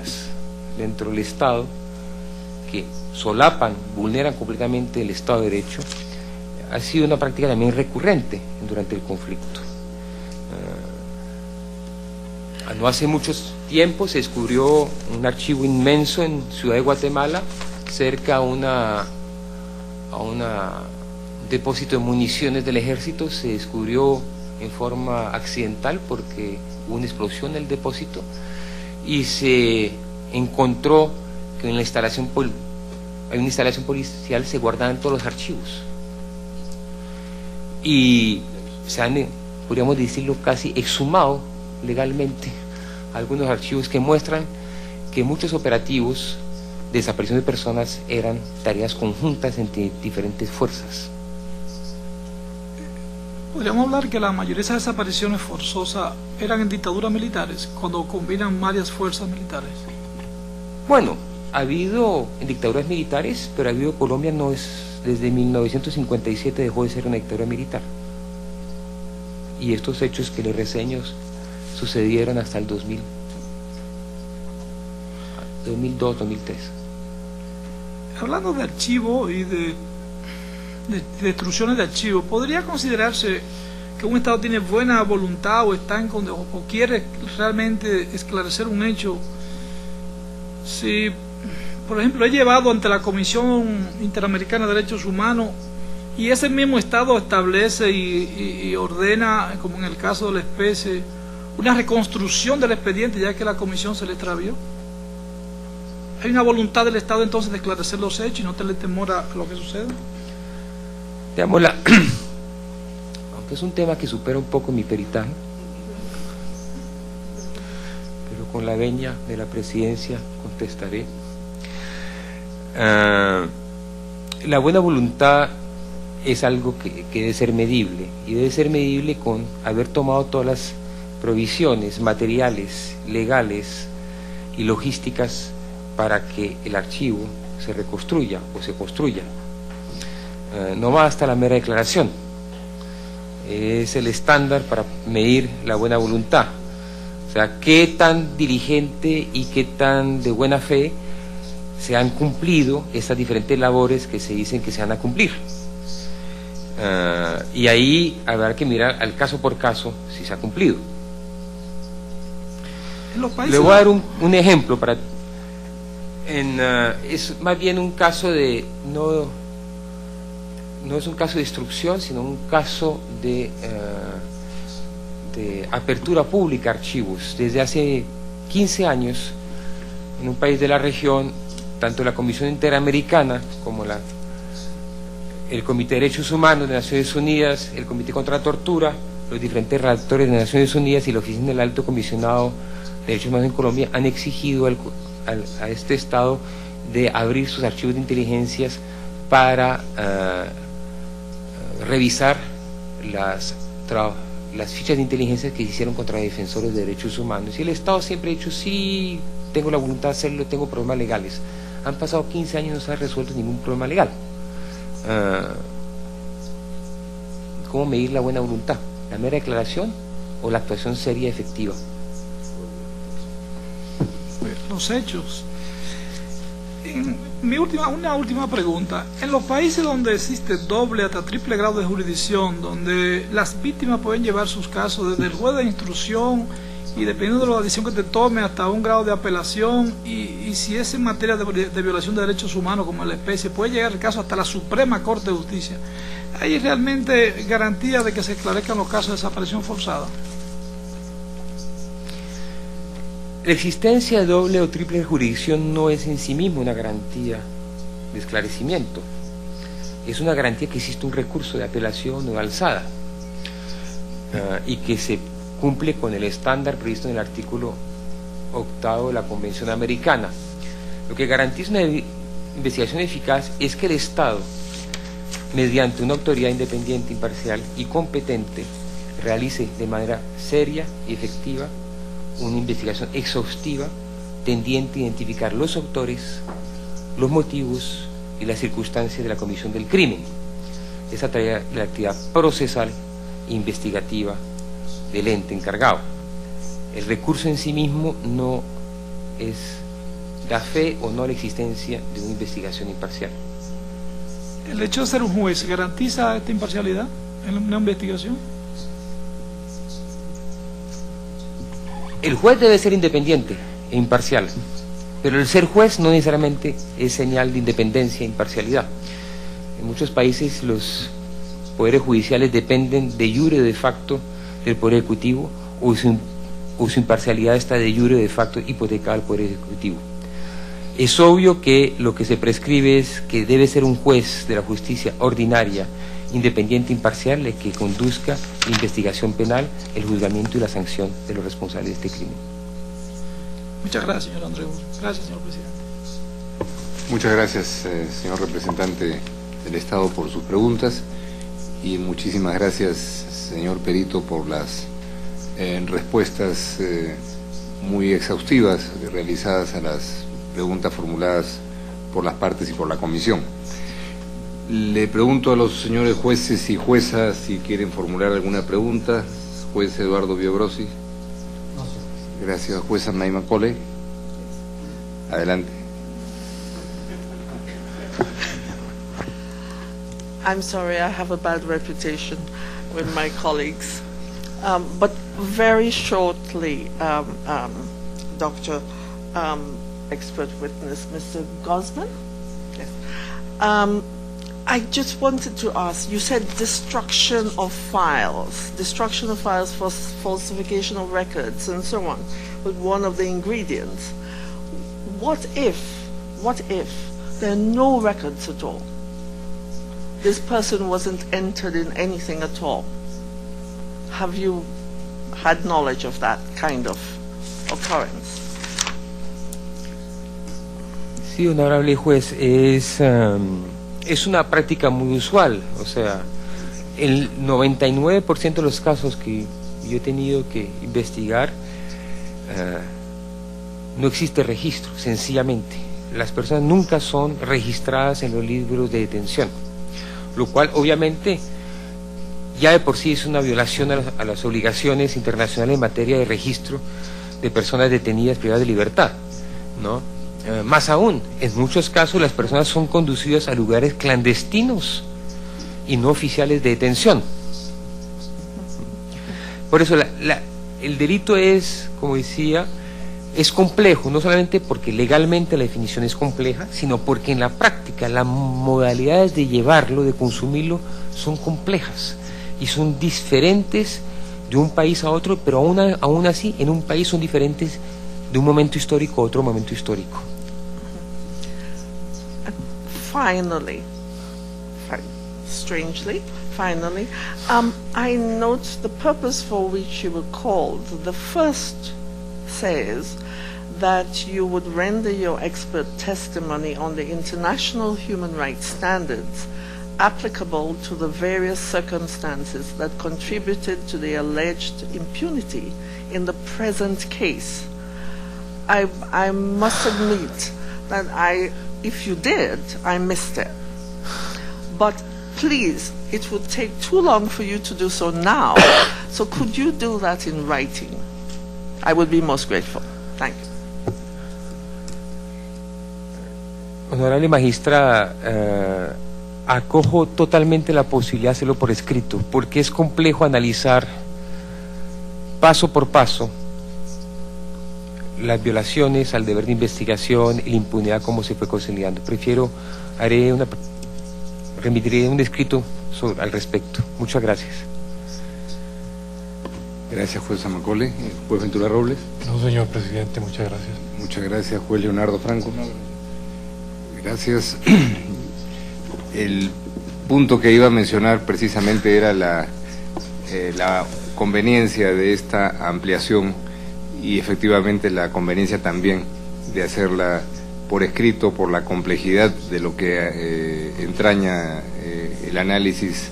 fuerzas dentro del Estado que solapan, vulneran completamente el Estado de Derecho, ha sido una práctica también recurrente durante el conflicto. No hace mucho tiempo se descubrió un archivo inmenso en Ciudad de Guatemala, cerca a un depósito de municiones del ejército. Se descubrió en forma accidental porque hubo una explosión en el depósito y se encontró que en la instalación hay una instalación policial, se guardaban todos los archivos y se han, podríamos decirlo, casi exhumado legalmente algunos archivos que muestran que muchos operativos de desaparición de personas eran tareas conjuntas entre diferentes fuerzas. Podríamos hablar que la mayoría de esas desapariciones forzosas eran en dictaduras militares, cuando combinan varias fuerzas militares. Bueno, ha habido en dictaduras militares, pero ha habido, Colombia no es, desde 1957 dejó de ser una dictadura militar. Y estos hechos que les reseño sucedieron hasta el 2002, 2003. Hablando de archivo y de destrucciones de archivos, ¿podría considerarse que un Estado tiene buena voluntad o o quiere realmente esclarecer un hecho si, por ejemplo, es llevado ante la Comisión Interamericana de Derechos Humanos y ese mismo Estado establece y ordena, como en el caso de la especie, una reconstrucción del expediente ya que la comisión se le extravió? ¿Hay una voluntad del Estado entonces de esclarecer los hechos y no tener temor a lo que sucede? Digamos, aunque es un tema que supera un poco mi peritaje, pero con la venia de la presidencia contestaré. La buena voluntad es algo que debe ser medible, y debe ser medible con haber tomado todas las provisiones materiales, legales y logísticas para que el archivo se reconstruya o se construya. No basta la mera declaración, es el estándar para medir la buena voluntad. O sea, qué tan diligente y qué tan de buena fe se han cumplido estas diferentes labores que se dicen que se van a cumplir. Y ahí habrá que mirar al caso por caso si se ha cumplido. Le voy a dar un ejemplo para es más bien un caso de no es un caso de destrucción, sino un caso de apertura pública a archivos. Desde hace 15 años en un país de la región, tanto la Comisión Interamericana como el Comité de Derechos Humanos de Naciones Unidas, el Comité contra la Tortura, los diferentes redactores de Naciones Unidas y la Oficina del Alto Comisionado de Derechos Humanos en Colombia han exigido a este Estado de abrir sus archivos de inteligencias para revisar las fichas de inteligencia que se hicieron contra defensores de derechos humanos. Y el Estado siempre ha dicho, sí, tengo la voluntad de hacerlo, tengo problemas legales. Han pasado 15 años y no se ha resuelto ningún problema legal. ¿Cómo medir la buena voluntad? ¿La mera declaración o la actuación seria y efectiva? Los hechos. Una última pregunta. En los países donde existe doble hasta triple grado de jurisdicción, donde las víctimas pueden llevar sus casos desde el juez de instrucción y dependiendo de la decisión que te tome hasta un grado de apelación, y si es en materia de violación de derechos humanos como en la especie, puede llegar el caso hasta la Suprema Corte de Justicia, ¿hay realmente garantía de que se esclarezcan los casos de desaparición forzada? La existencia de doble o triple jurisdicción no es en sí misma una garantía de esclarecimiento, es una garantía que existe un recurso de apelación o de alzada y que se cumple con el estándar previsto en el artículo 8 de la Convención Americana. Lo que garantiza una investigación eficaz es que el Estado, mediante una autoridad independiente, imparcial y competente, realice de manera seria y efectiva una investigación exhaustiva tendiente a identificar los autores, los motivos y las circunstancias de la comisión del crimen. Esa tarea de la actividad procesal e investigativa del ente encargado. El recurso en sí mismo no es da fe o no a la existencia de una investigación imparcial. ¿El hecho de ser un juez garantiza esta imparcialidad en una investigación? El juez debe ser independiente e imparcial, pero el ser juez no necesariamente es señal de independencia e imparcialidad. En muchos países los poderes judiciales dependen de jure o de facto del poder ejecutivo, o su imparcialidad está de jure o de facto hipotecada al poder ejecutivo. Es obvio que lo que se prescribe es que debe ser un juez de la justicia ordinaria, independiente e imparcial, el que conduzca la investigación penal, el juzgamiento y la sanción de los responsables de este crimen. Muchas gracias, señor Andreu. Gracias, señor presidente. Muchas gracias, señor representante del Estado, por sus preguntas, y muchísimas gracias, señor perito, por las respuestas muy exhaustivas realizadas a las preguntas formuladas por las partes y por la comisión. Le pregunto a los señores jueces y juezas si quieren formular alguna pregunta. Juez Eduardo Biobrosi. Gracias, jueza Naima Cole. Adelante. I'm sorry, I have a bad reputation with my colleagues. But very shortly, Dr. Expert Witness, Mr. Gosman. Yes. I just wanted to ask, you said destruction of files for falsification of records and so on, was one of the ingredients. What if there are no records at all? This person wasn't entered in anything at all. Have you had knowledge of that kind of occurrence? Sí, honorable juez, es una práctica muy usual. O sea, el 99% de los casos que yo he tenido que investigar, no existe registro, sencillamente. Las personas nunca son registradas en los libros de detención, lo cual obviamente ya de por sí es una violación a las obligaciones internacionales en materia de registro de personas detenidas privadas de libertad, ¿no? Más aún, en muchos casos las personas son conducidas a lugares clandestinos y no oficiales de detención. Por eso el delito es, como decía, es complejo, no solamente porque legalmente la definición es compleja, sino porque en la práctica las modalidades de llevarlo, de consumirlo, son complejas y son diferentes de un país a otro, pero aún así en un país son diferentes de un momento histórico a otro momento histórico. Finally, strangely, I note the purpose for which you were called. The first says that you would render your expert testimony on the international human rights standards applicable to the various circumstances that contributed to the alleged impunity in the present case. I must admit that if you did, I missed it. But please, it would take too long for you to do so now, so could you do that in writing? I would be most grateful. Thank you. Honorable magistrada, acojo totalmente la posibilidad de hacerlo por escrito, porque es complejo analizar paso por paso las violaciones al deber de investigación y la impunidad como se fue consolidando. Remitiré un escrito al respecto. Muchas gracias. Gracias, juez Amacole. Juez Ventura Robles. No, señor presidente, muchas gracias. Muchas gracias, juez Leonardo Franco. Gracias. El punto que iba a mencionar precisamente era la conveniencia de esta ampliación y efectivamente la conveniencia también de hacerla por escrito, por la complejidad de lo que entraña el análisis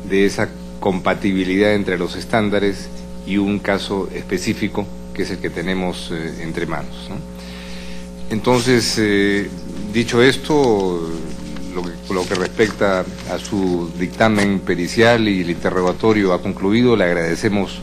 de esa compatibilidad entre los estándares y un caso específico que es el que tenemos entre manos, ¿no? Entonces, dicho esto, lo que respecta a su dictamen pericial y el interrogatorio ha concluido, le agradecemos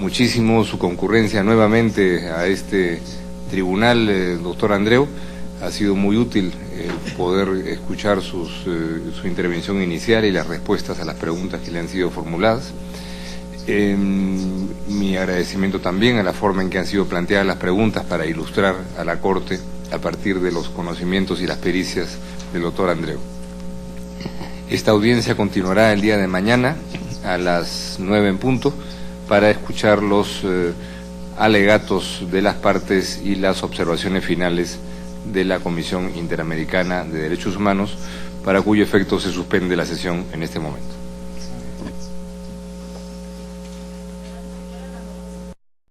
muchísimo su concurrencia nuevamente a este tribunal, doctor Andreu. Ha sido muy útil poder escuchar su intervención inicial y las respuestas a las preguntas que le han sido formuladas. Mi agradecimiento también a la forma en que han sido planteadas las preguntas para ilustrar a la Corte a partir de los conocimientos y las pericias del doctor Andreu. Esta audiencia continuará el día de mañana a las 9 en punto para escuchar los alegatos de las partes y las observaciones finales de la Comisión Interamericana de Derechos Humanos, para cuyo efecto se suspende la sesión en este momento.